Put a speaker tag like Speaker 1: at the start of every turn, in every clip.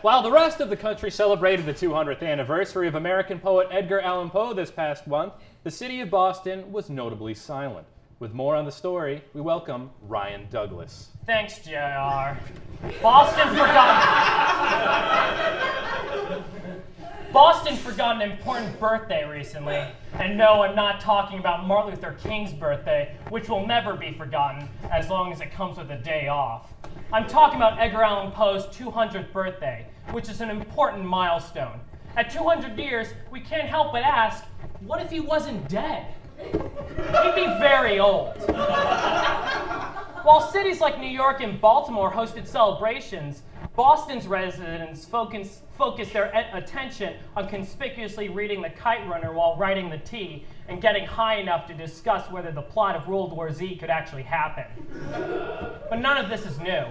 Speaker 1: While the rest of the country celebrated the 200th anniversary of American poet Edgar Allan Poe this past month, the city of Boston was notably silent. With more on the story, we welcome Ryan Douglas.
Speaker 2: Thanks, JR. Boston forgot an important birthday recently. And no, I'm not talking about Martin Luther King's birthday, which will never be forgotten as long as it comes with a day off. I'm talking about Edgar Allan Poe's 200th birthday, which is an important milestone. At 200 years, we can't help but ask, what if he wasn't dead? He'd be very old. While cities like New York and Baltimore hosted celebrations, Boston's residents focused their attention on conspicuously reading The Kite Runner while writing the T and getting high enough to discuss whether the plot of World War Z could actually happen. But none of this is new.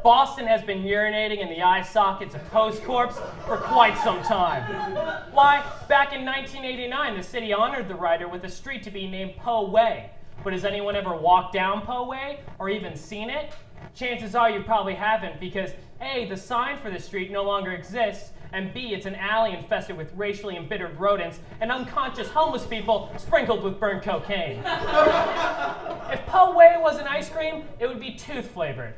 Speaker 2: Boston has been urinating in the eye sockets of Poe's corpse for quite some time. Why, back in 1989, the city honored the writer with a street to be named Poe Way. But has anyone ever walked down Poe Way or even seen it? Chances are you probably haven't because A, the sign for the street no longer exists, and B, it's an alley infested with racially embittered rodents and unconscious homeless people sprinkled with burnt cocaine. If Poe Way was an ice cream, it would be tooth-flavored.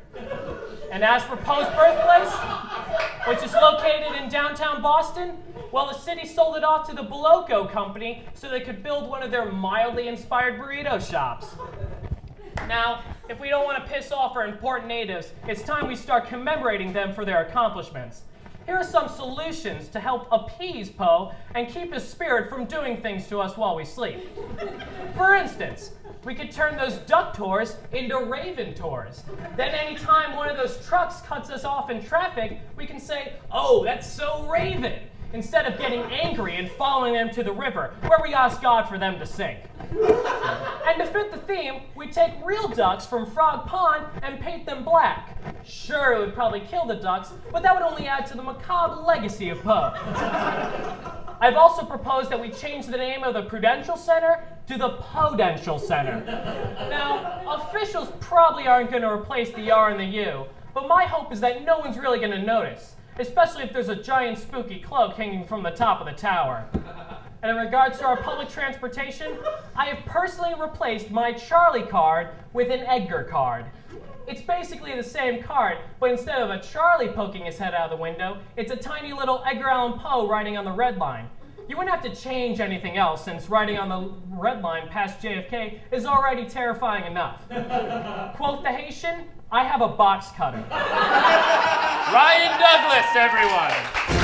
Speaker 2: And as for Poe's birthplace, which is located in downtown Boston, well, the city sold it off to the Boloco Company so they could build one of their mildly inspired burrito shops. Now, if we don't want to piss off our important natives, it's time we start commemorating them for their accomplishments. Here are some solutions to help appease Poe and keep his spirit from doing things to us while we sleep. For instance, we could turn those duck tours into raven tours. Then anytime one of those trucks cuts us off in traffic, we can say, "Oh, that's so raven," instead of getting angry and following them to the river, where we ask God for them to sink. And to fit the theme, we take real ducks from Frog Pond and paint them black. Sure, it would probably kill the ducks, but that would only add to the macabre legacy of Poe. I've also proposed that we change the name of the Prudential Center to the Podential Center. Now, officials probably aren't going to replace the R and the U, but my hope is that no one's really going to notice, especially if there's a giant spooky cloak hanging from the top of the tower. And in regards to our public transportation, I have personally replaced my Charlie card with an Edgar card. It's basically the same card, but instead of a Charlie poking his head out of the window, it's a tiny little Edgar Allan Poe riding on the red line. You wouldn't have to change anything else since riding on the red line past JFK is already terrifying enough. Quote the Haitian, I have a box cutter.
Speaker 1: Ryan Douglas, everyone.